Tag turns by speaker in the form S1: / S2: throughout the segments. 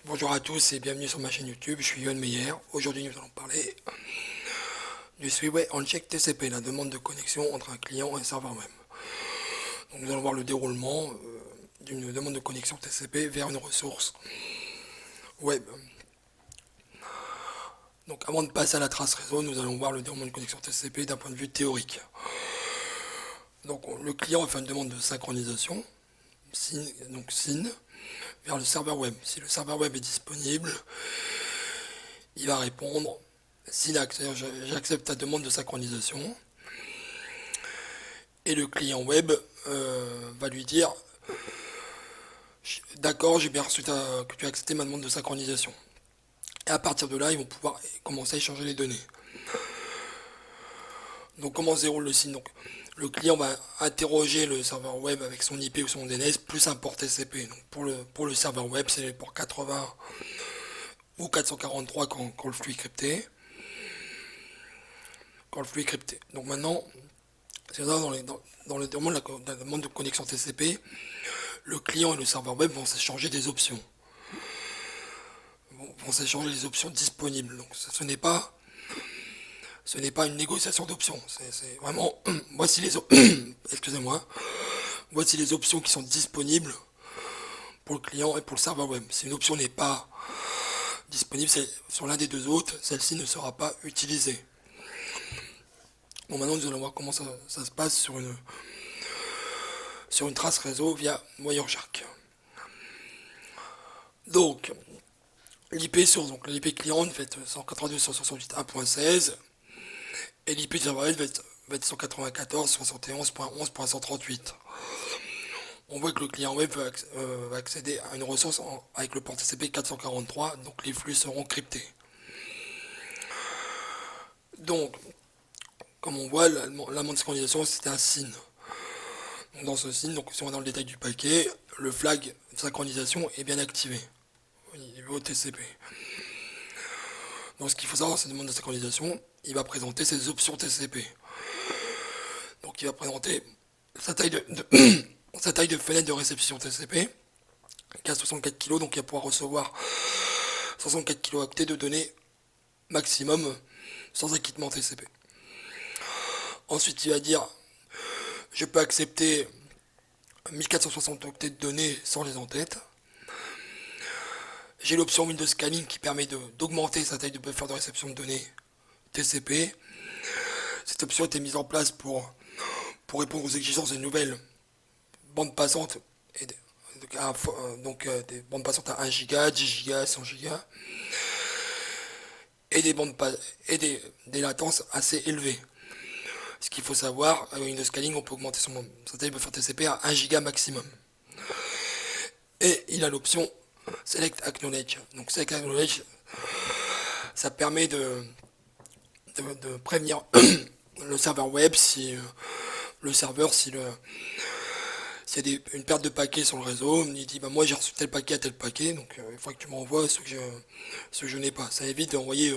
S1: Bonjour à tous et bienvenue sur ma chaîne YouTube, je suis Yoann Meyer. Aujourd'hui nous allons parler du Three-Way Handshake TCP, la demande de connexion entre un client et un serveur web. Donc nous allons voir le déroulement d'une demande de connexion TCP vers une ressource web. Donc avant de passer à la trace réseau, nous allons voir le déroulement de connexion TCP d'un point de vue théorique. Donc le client fait une demande de synchronisation, SYN, vers le serveur web. Si le serveur web est disponible, il va répondre j'accepte ta demande de synchronisation. Et le client web va lui dire d'accord, j'ai bien reçu que tu as accepté ma demande de synchronisation. Et à partir de là, ils vont pouvoir commencer à échanger les données. Donc comment se déroule le SYN? Donc, le client va interroger le serveur web avec son IP ou son DNS plus un port TCP. Donc, pour le serveur web, c'est les ports 80 ou 443 quand le flux est crypté. Donc maintenant, c'est ça dans le déroulement de la demande de connexion TCP, le client et le serveur web vont s'échanger des options. Vont s'échanger les options disponibles. Donc ce n'est pas une négociation d'options. C'est vraiment voici les excusez-moi. Voici les options qui sont disponibles pour le client et pour le serveur web. Si une option n'est pas disponible sur l'un des deux autres, celle-ci ne sera pas utilisée. Bon, maintenant nous allons voir comment ça se passe sur une trace réseau via Wireshark. Donc l'IP source, donc l'IP client va être 192.168.1.16 et l'IP serveur va être 194.71.11.138. On voit que le client web va accéder à une ressource avec le port TCP 443, donc les flux seront cryptés. Donc, comme on voit, la demande de synchronisation c'est un SYN. Donc, dans ce SYN, donc, si on va dans le détail du paquet, le flag de synchronisation est bien activé au niveau TCP. Donc ce qu'il faut savoir dans cette demande de synchronisation, il va présenter ses options TCP. Donc il va présenter sa taille sa taille de fenêtre de réception TCP, qui est à 64 kg, donc il va pouvoir recevoir 64 kilo-octets de données maximum sans acquittement TCP. Ensuite il va dire je peux accepter 1460 octets de données sans les en-tête. J'ai l'option Windows Scaling qui permet d'augmenter sa taille de buffer de réception de données TCP. Cette option a été mise en place pour répondre aux exigences des nouvelles bandes passantes, donc des bandes passantes à 1 Go, 10 Go, 100 Go, et des latences assez élevées. Ce qu'il faut savoir, avec Windows Scaling, on peut augmenter sa taille de buffer TCP à 1 Go maximum. Et il a l'option Select Acknowledge. Donc Select Acknowledge, ça permet de prévenir le serveur web si s'il y a une perte de paquet sur le réseau, il dit moi j'ai reçu tel paquet à tel paquet, donc il faudrait que tu m'envoies ce que je n'ai pas. Ça évite d'envoyer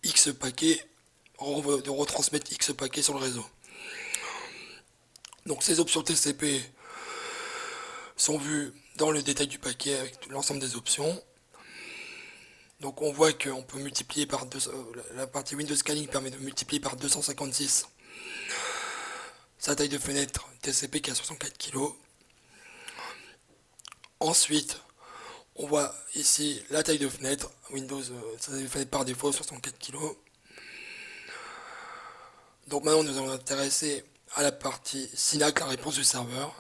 S1: X paquets, de retransmettre X paquets sur le réseau. Donc ces options TCP sont vues dans le détail du paquet avec l'ensemble des options. Donc on voit qu'on peut multiplier par la partie Windows Scaling permet de multiplier par 256 sa taille de fenêtre TCP qui est à 64 kg. Ensuite, on voit ici la taille de fenêtre Windows, sa taille de fenêtre par défaut 64 kg. Donc maintenant nous allons nous intéresser à la partie SYNAC, la réponse du serveur.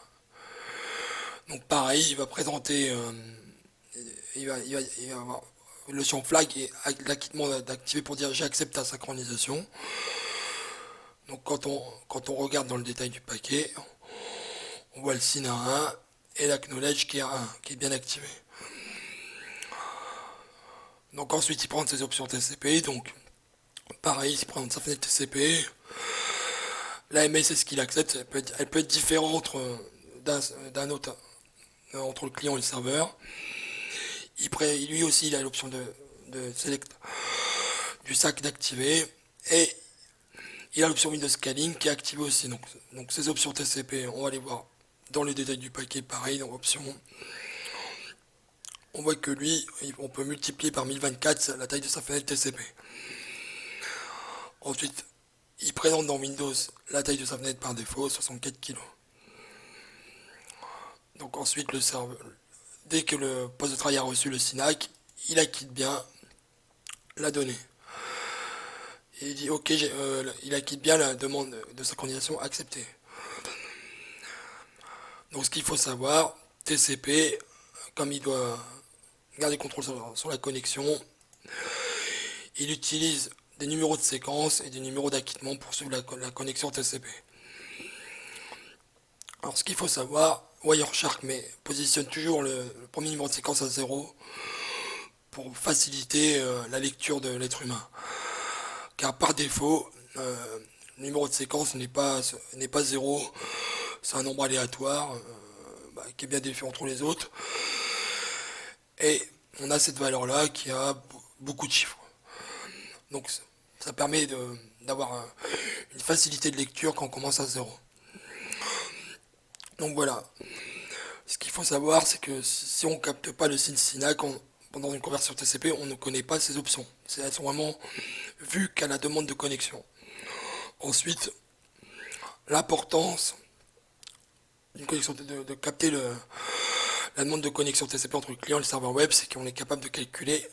S1: Donc pareil, il va présenter, il va avoir le champ flag et l'acquittement d'activer pour dire j'accepte ta synchronisation. Donc quand on regarde dans le détail du paquet, on voit le SYN à 1 et l'acknowledge qui est à 1, qui est bien activé. Donc ensuite il prend ses options TCP, donc pareil, il prend sa fenêtre TCP. La MSS qu'il accepte, elle peut être différente d'un autre entre le client et le serveur. Lui aussi il a l'option de select du SAC d'activer et il a l'option Windows Scaling qui est activée aussi. Donc ces options TCP, on va les voir dans les détails du paquet, pareil dans options. on voit que lui, on peut multiplier par 1024 la taille de sa fenêtre TCP. Ensuite, il présente dans Windows la taille de sa fenêtre par défaut, 64 kg. Donc ensuite, le serveur, dès que le poste de travail a reçu le SYNAC, il acquitte bien la donnée. Et il dit ok, il acquitte bien la demande de synchronisation acceptée. Donc ce qu'il faut savoir, TCP, comme il doit garder contrôle sur la connexion, il utilise des numéros de séquence et des numéros d'acquittement pour suivre la connexion TCP. Alors ce qu'il faut savoir, Wireshark positionne toujours le premier numéro de séquence à 0 pour faciliter la lecture de l'être humain. Car par défaut, le numéro de séquence n'est pas 0, c'est un nombre aléatoire qui est bien défini entre les autres. Et on a cette valeur-là qui a beaucoup de chiffres. Donc ça permet d'avoir une facilité de lecture quand on commence à 0. Donc voilà. Ce qu'il faut savoir, c'est que si on ne capte pas le signe SYNAC pendant une conversion TCP, on ne connaît pas ces options. Elles sont vraiment vues qu'à la demande de connexion. Ensuite, l'importance d'une connexion de capter la demande de connexion TCP entre le client et le serveur web, c'est qu'on est capable de calculer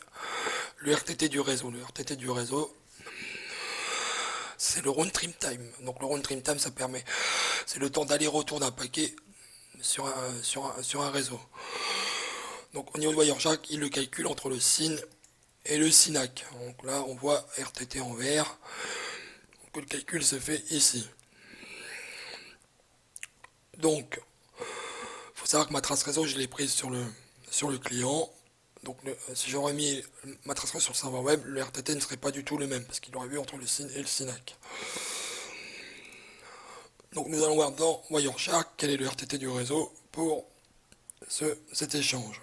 S1: le RTT du réseau. Le RTT du réseau, c'est le round trip time. Donc le round trip time, c'est le temps d'aller-retour d'un paquet sur un réseau. Donc au niveau de Wireshark, il le calcule entre le SYN et le SYNAC. Donc là, on voit RTT en vert. Donc le calcul se fait ici. Donc, il faut savoir que ma trace réseau, je l'ai prise sur le client. Donc si j'aurais mis ma trace réseau sur le serveur web, le RTT ne serait pas du tout le même, parce qu'il aurait vu entre le SYN et le SYNAC. Donc nous allons voir dans Wireshark quel est le RTT du réseau pour cet échange.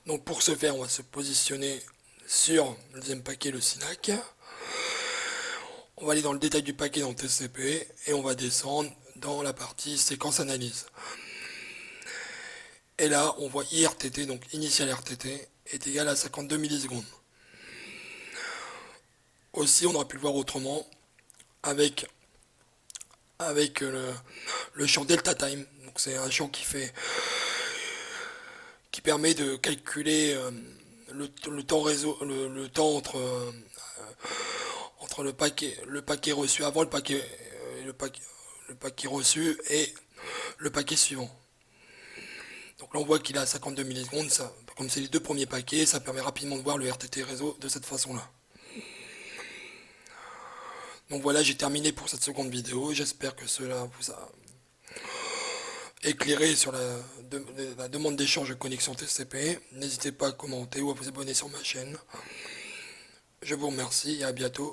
S1: Donc pour ce faire, on va se positionner sur le deuxième paquet, le SYNAC. On va aller dans le détail du paquet dans le TCP et on va descendre dans la partie séquence analyse. Et là, on voit IRTT, donc initial RTT, est égal à 52 millisecondes. Aussi, on aurait pu le voir autrement avec le champ delta time. Donc c'est un champ qui permet de calculer le temps réseau, le temps entre le paquet reçu avant le paquet reçu et le paquet suivant. Donc là on voit qu'il est à 52 millisecondes, comme c'est les deux premiers paquets, ça permet rapidement de voir le RTT réseau de cette façon-là. Donc voilà, j'ai terminé pour cette seconde vidéo, j'espère que cela vous a éclairé sur la demande d'échange de connexion TCP. N'hésitez pas à commenter ou à vous abonner sur ma chaîne. Je vous remercie et à bientôt.